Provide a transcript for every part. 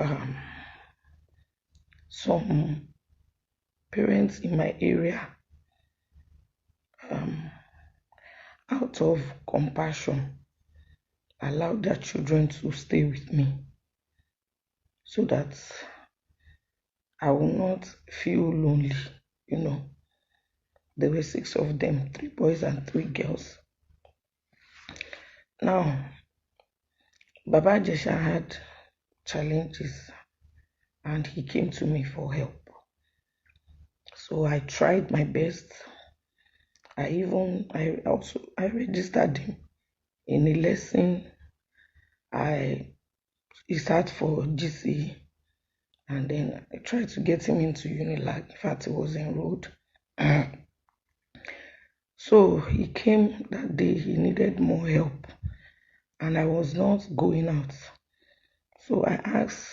um, some parents in my area, um, out of compassion, allow their children to stay with me so that I will not feel lonely. You know, there were 6 of them, 3 boys and 3 girls. Now, Baba Ijesha had challenges and he came to me for help. So I tried my best. I registered him in a lesson. He sat for GC, and then I tried to get him into Unilag. In fact, he was enrolled. So he came that day, he needed more help, and I was not going out. So I asked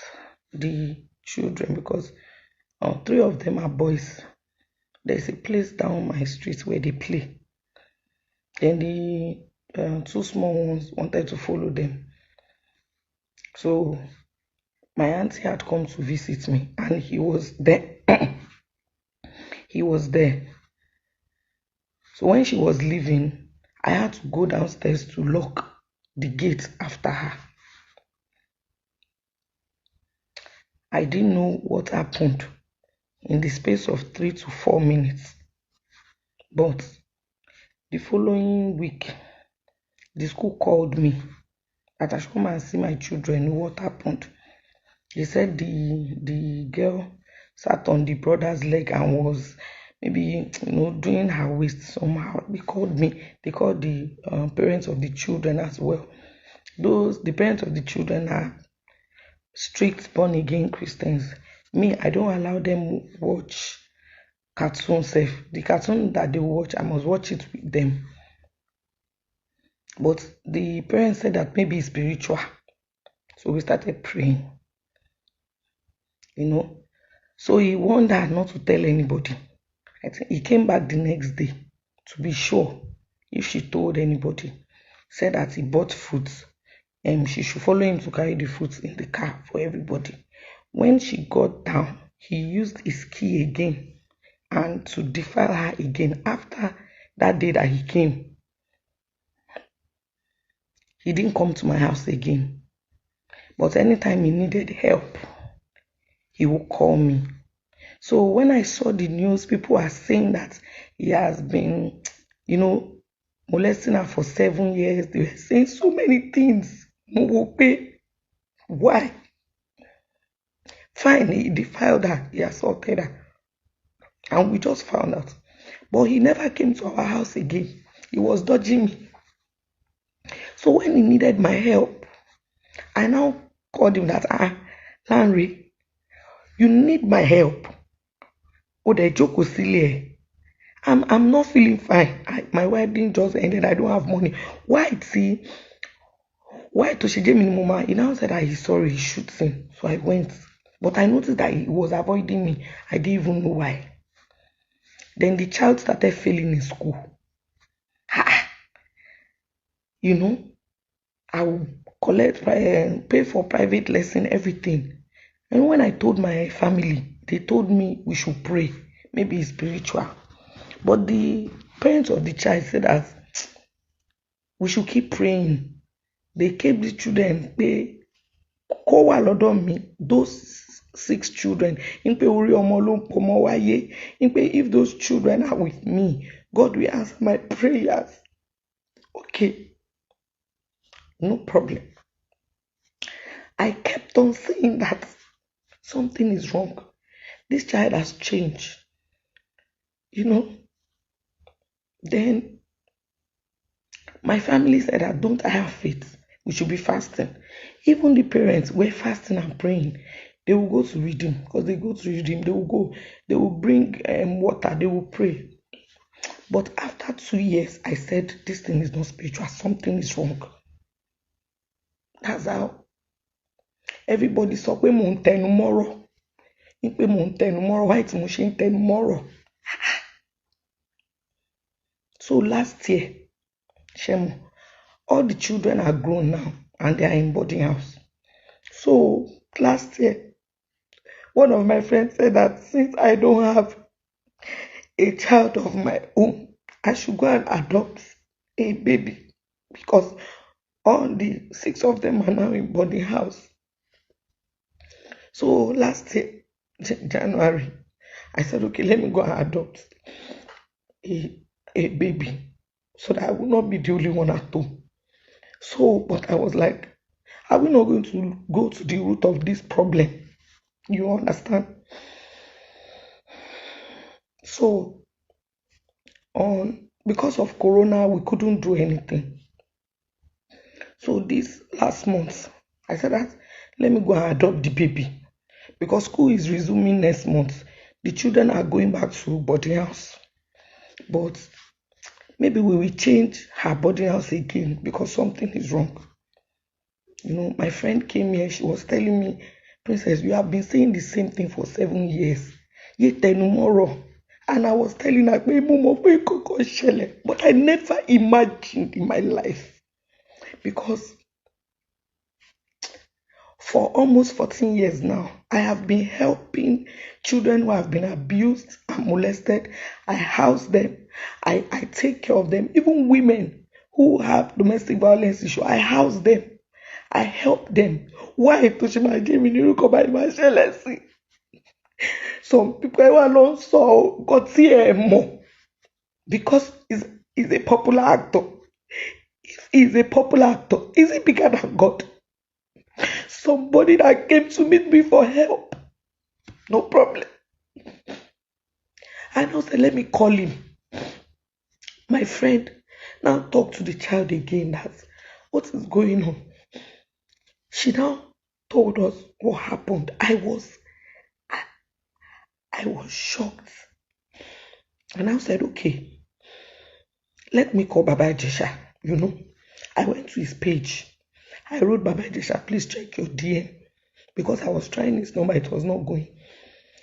the children, because 3 of them are boys. There's a place down my street where they play. Then the 2 small ones wanted to follow them. So my auntie had come to visit me, and he was there. He was there. So when she was leaving, I had to go downstairs to lock the gate after her. I didn't know what happened in the space of 3 to 4 minutes. But the following week, the school called me that I should come and see my children, know what happened. They said the girl sat on the brother's leg and was maybe doing her waist somehow. They called me. They called the parents of the children as well. The parents of the children are strict born again Christians. Me, I don't allow them watch cartoon safe. The cartoon that they watch, I must watch it with them. But the parents said that maybe it's spiritual. So we started praying. So he warned her not to tell anybody. I think he came back the next day to be sure if she told anybody. Said that he bought fruits and she should follow him to carry the fruits in the car for everybody. When she got down, he used his key again and to defile her again. After that day that he came, he didn't come to my house again. But anytime he needed help, he would call me. So when I saw the news, people are saying that he has been, molesting her for 7 years. They were saying so many things. Why? Fine, he defiled her, he assaulted her. And we just found out. But he never came to our house again. He was dodging me. So when he needed my help, I now called him that, Landry, you need my help. I'm not feeling fine. My wedding just ended. I don't have money. Why to Mama? He now said that he's sorry, he shoots him. So I went. But I noticed that he was avoiding me. I didn't even know why. Then the child started failing in school. I will pay for private lesson, everything. And when I told my family, they told me we should pray. Maybe it's spiritual. But the parents of the child said that we should keep praying. They kept the children. Those 6 children. If those children are with me, God will answer my prayers. Okay. No problem. I kept on saying that something is wrong. This child has changed. Then my family said that don't I have faith? We should be fasting. Even the parents were fasting and praying. They will go to redeem, because they go to redeem. They will bring water, they will pray. But after 2 years, I said this thing is not spiritual, something is wrong. That's how everybody saw pé mò ń tẹnu mọ́rọ̀. Pé mò ń tẹnu mọ́rọ̀, why tí mo ṣe ń tẹnu mọ́rọ̀. So last year, all the children are grown now and they are in boarding house. So last year, one of my friends said that since I don't have a child of my own, I should go and adopt a baby because all the six of them are now in boarding house. So last year, January, I said, okay, let me go and adopt a, a baby so that I will not be the only one at home. So, but I was like, are we not going to go to the root of this problem? You understand? So, on because of Corona, we couldn't do anything. So this last month, I said that let me go and adopt the baby because school is resuming next month. The children are going back to boarding house, but maybe we will change her boarding house again because something is wrong. My friend came here, she was telling me, Princess, you have been saying the same thing for 7 years. Yet tomorrow. And I was telling her, but I never imagined in my life because for almost 14 years now, I have been helping children who have been abused and molested. I house them. I take care of them. Even women who have domestic violence issue, I house them. I help them. Why? Some people alone saw got here more because he's a popular actor. If he's a popular actor, is he bigger than God? Somebody that came to meet me for help. No problem. I now said, let me call him. My friend now talk to the child again that what is going on. She now told us what happened. I was shocked. And I said, okay, let me call Baba Ijesha. I went to his page. I wrote, Baba Ijesha, please check your DM. Because I was trying his number, it was not going.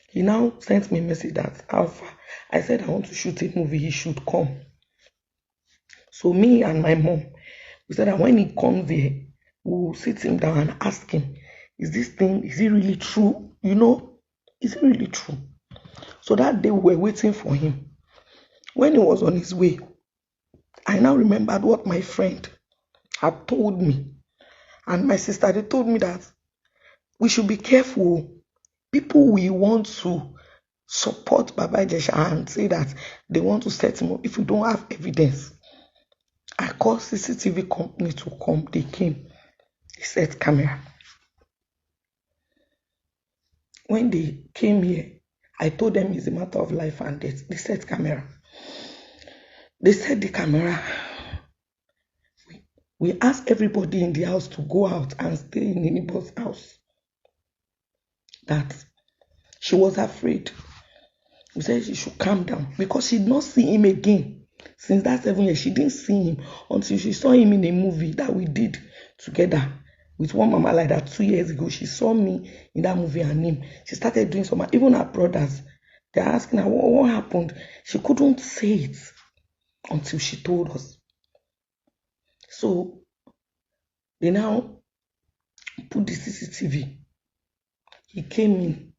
He now sent me a message that Alpha. I said I want to shoot a movie, he should come. So me and my mom, we said that when he comes here, we'll sit him down and ask him, is it really true? Is it really true? So that day we were waiting for him. When he was on his way, I now remembered what my friend had told me. And my sister, they told me that we should be careful. People we want to support Baba Ijesha and say that they want to set him up if we don't have evidence. I called CCTV company to come. They came. They set camera. When they came here, I told them it's a matter of life and death. They set camera. They set the camera. We asked everybody in the house to go out and stay in the neighbor's house. That she was afraid. We said she should calm down because she did not see him again. Since that 7 years, she didn't see him until she saw him in a movie that we did together with one mama like that 2 years ago. She saw me in that movie and him. She started doing some, even her brothers, they're asking her what happened. She couldn't say it until she told us. So they now put the CCTV. He came in.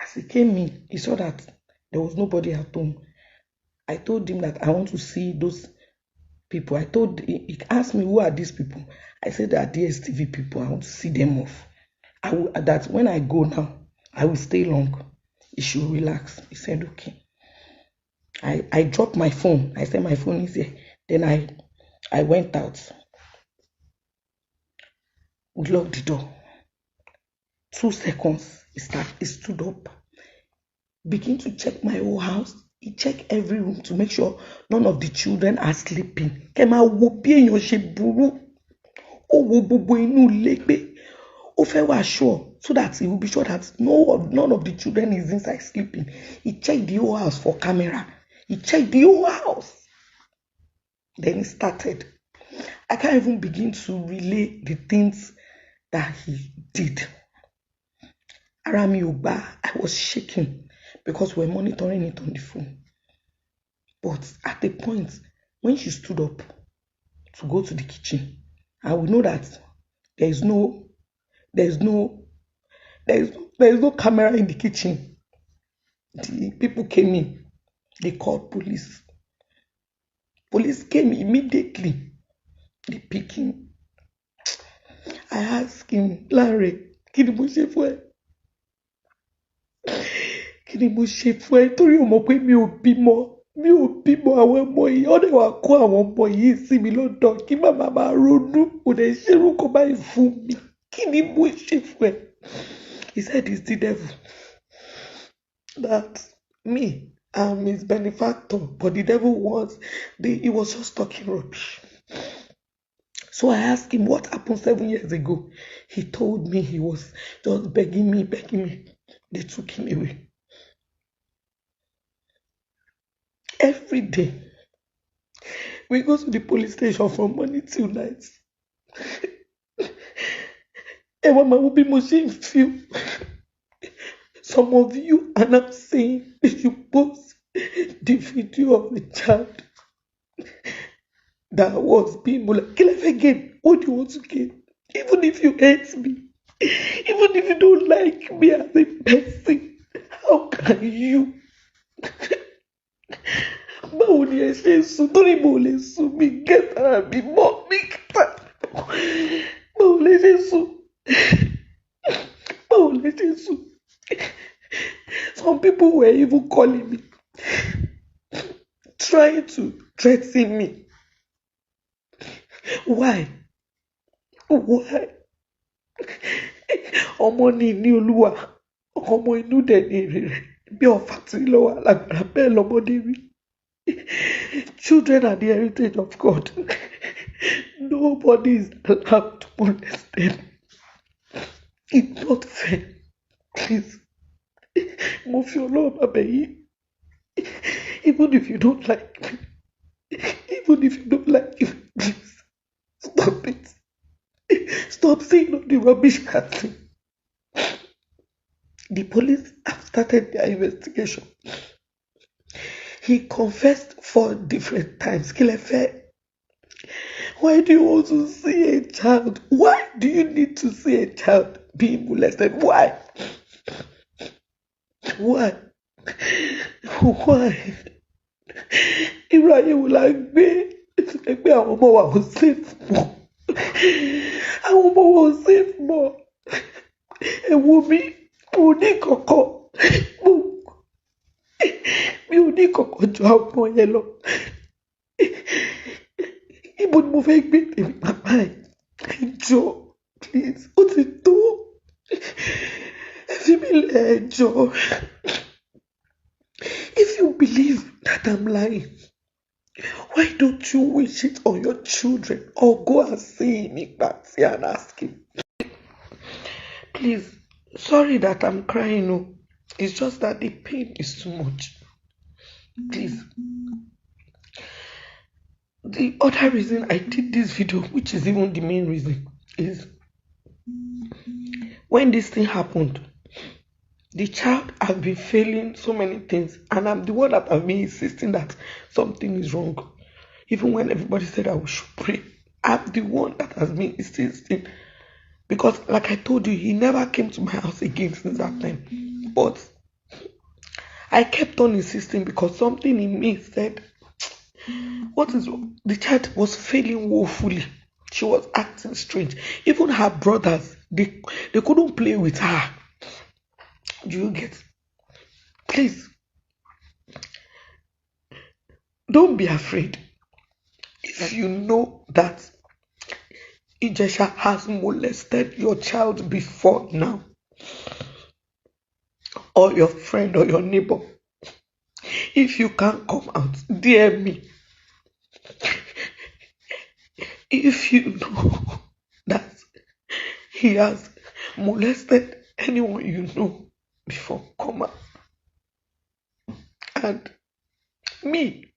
As he came in, he saw that there was nobody at home. I told him that I want to see those people. He asked me, who are these people? I said, they are DSTV people. I want to see them off. That when I go now, I will stay long. He should relax. He said, okay. I dropped my phone. I said, my phone is here. Then I went out. We locked the door. 2 seconds, he stood up. Begin to check my whole house. He checked every room to make sure none of the children are sleeping. Kema wo bí èèyàn ṣe burú. Ó wo gbogbo inú ilé pé ó fẹ́ wá sure so that he will be sure that none of the children is inside sleeping. He checked the whole house for camera. He checked the whole house. Then he started. I can't even begin to relay the things that he did. Arami Oba, I was shaking because we're monitoring it on the phone. But at the point when she stood up to go to the kitchen, I would know that there is no There's no there's no camera in the kitchen. The people came in, they called police. Police came immediately. They pick him. I asked him, Larry, kí ni mo ṣe fún ẹ? Kí ni mo ṣe fún ẹ? Torí o mọ̀ pé mi ò bímọ àwọn ọmọ yìí. Ó dẹ̀ wá kó àwọn ọmọ yìí sí mi lọ́dọ̀ kí màmá máa ronú. Kò dẹ̀ ṣerú kó báyìí fún mi. Kí ni mo ṣe fún ẹ? He said it's the devil. That me, I'm his benefactor, but the devil he was just talking rubbish. So I asked him what happened 7 years ago. He told me he was just begging me. They took him away. Every day, we go to the police station from morning till night. And Mama will be machine feel. Some of you are now saying they should post the video of the child that was being molested. Kill it again. What do you want to gain? Even if you hate me, even if you don't like me as a person, how can you? Báwo ni ẹ ṣe sùn torí mo lè sùn mi gẹ́tara mi mọ́ mi kẹta? Báwo lẹ ṣe sùn? Báwo lẹ ṣe sùn? Some people were even calling me, trying to threaten me. Why? Why? Ọmọ ni ní Olúwa, ọmọ inú dẹ̀ ní èrè rẹ̀, bí ọ̀fà tí lọ́wọ́ alágbára bẹ́ẹ̀ lọ́mọdé rí. Children are the heritage of God. Nobody is allowed to molest them. It's not fair. Please. Mo fi Ọlọ́run bá bẹ̀ yín. Even if you don't like me, please stop it. Stop saying all the rubbish at me. The police have started their investigation. He confessed 4 different times. Kilefe, why do you want to see a child? Why do you need to see a child being molested? Why? Why? Why? Irú ayé wo la gbé? Ẹgbẹ́ àwọn ọmọ wa ò safe mọ́. Àwọn ọmọ wa ò safe mọ́. Ẹ wo mi, mo ní kọ̀kọ̀. Mi ò ní kọ̀kọ̀ ju àwọn ọmọ yẹn lọ. Ibo ni mo fẹ́ gbé tèmi bàbá ẹ̀? Ẹ jọ̀ọ́, please, ó ti tó. Ẹ fi mí lẹ̀, ẹ jọ̀ọ́. If you believe that I'm lying, why don't you wish it on your children or go and see him and ask him? Please, sorry that I'm crying. No, it's just that the pain is too much. Please. The other reason I did this video, which is even the main reason, is when this thing happened, the child has been failing so many things, and I'm the one that has been insisting that something is wrong. Even when everybody said I should pray, I'm the one that has been insisting. Because, like I told you, he never came to my house again since that time. But I kept on insisting because something in me said, what is wrong? The child was failing woefully. She was acting strange. Even her brothers, they couldn't play with her. Do you get? Please, don't be afraid. If you know that Ijesha has molested your child before now, or your friend or your neighbor, if you can't come out, DM me. If you know that he has molested anyone you know before, come out. And me,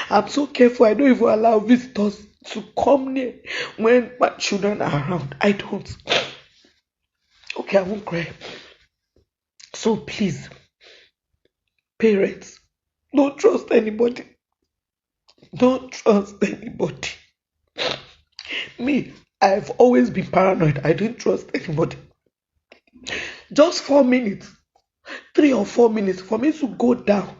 I'm so careful. I don't even allow visitors to come near when my children are around. I don't. Okay, I won't cry. So please, parents, don't trust anybody. Don't trust anybody. Me, I've always been paranoid. I didn't trust anybody. Just 4 minutes, 3 or 4 minutes for me to go down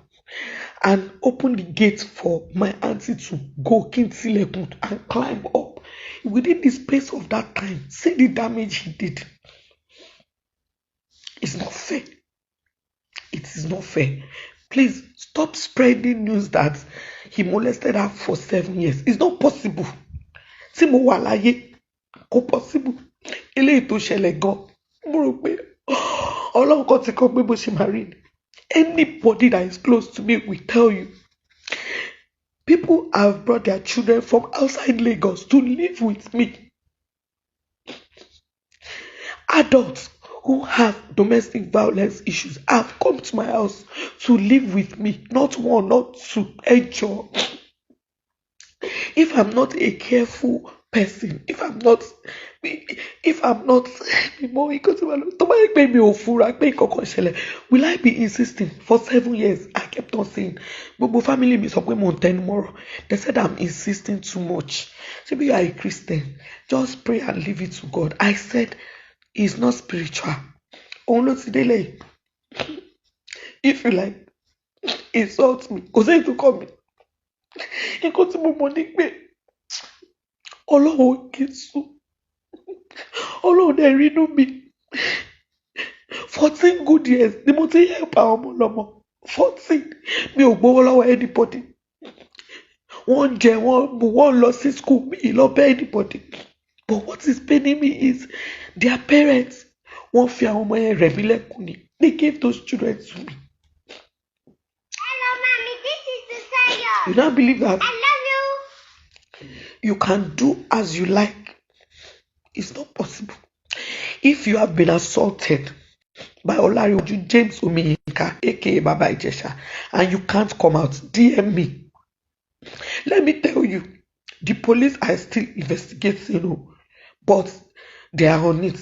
and open the gate for my auntie to go kintilekun and climb up. Within the space of that time, see the damage he did. It's not fair. It is not fair. Please stop spreading news that he molested her for 7 years. It's not possible. Tí mo wà láyé, kò possible. Eléyìí tó ṣẹlẹ̀ gan, mo rò pé Ọlọ́run kan ti kọ pé bó ṣe máa rí ni. Anybody that is close to me will tell you. People have brought their children from outside Lagos to live with me. Adults who have domestic violence issues have come to my house to live with me. Not one, not two. Enjoy. If I'm not a careful person, if I'm not will I be insisting? For 7 years I kept on saying, Bobo family me sọ pé mo ń tẹnumọ́rọ̀. They said I'm insisting too much. Maybe you are a Christian, just pray and leave it to God. I said it's not spiritual. If you like, insult me. Kò sẹ́yìn tó kọ́ mi. Nǹkan tí mo mọ̀ ní pé Ọlọ́run kì í sùn. Ọlọ́run dẹ̀ rínú mi. 14 good years ni mo ti help àwọn ọmọ lọ́mọ. 14 mi ò gbowó lọ́wọ́ anybody. Wọ́n jẹ wọ́n mu wọ́n lọ sí school mi lọ bẹ̀ anybody. But what is paining me is their parents. Wọ́n fi àwọn ọmọ yẹn rẹ̀ mí lẹ́kùn ni. They gave those children to me. Hello, mommy. This is the Sayo. You don't believe that? I love you. You can do as you like. It's not possible. If you have been assaulted by Olariwaju James Omiyinka, aka Baba Ijesha, and you can't come out, DM me. Let me tell you, the police are still investigating, but they are on it.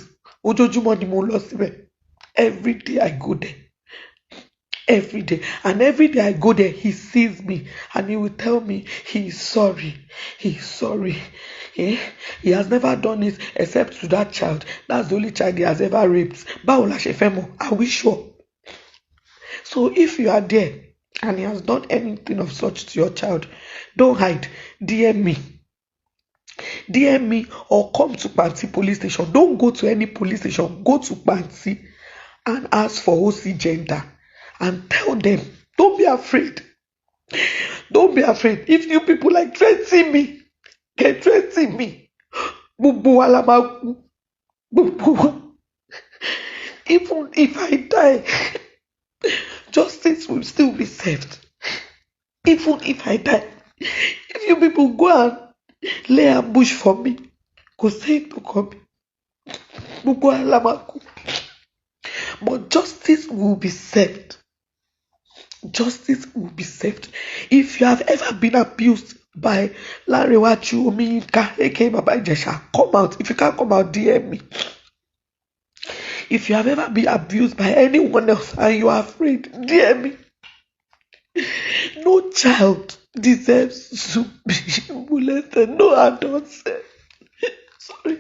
Ojoojúmọ́ ni mo lọ síbẹ̀. Every day I go there. Every day. And every day I go there, he sees me and he will tell me he is sorry. He is sorry. He has never done it except to that child. That's the only child he has ever raped. Báwo la ṣe fẹ́ mọ̀? Are we sure? So if you are there and he has done anything of such to your child, don't hide. DM me. DM me or come to Panti police station. Don't go to any police station. Go to Panti and ask for OC gender and tell them, don't be afraid. Don't be afraid. If you people like threatening me, can threaten me. Even if I die, justice will still be served. Even if I die, if you people go and lay ambush for me, go say to come. But justice will be served. Justice will be served. If you have ever been abused by Olariwaju Omiyinka, aka Baba Ijesha, come out. If you can't come out, DM me. If you have ever been abused by anyone else and you are afraid, DM me. No child deserves to be molested. No adult. Sorry.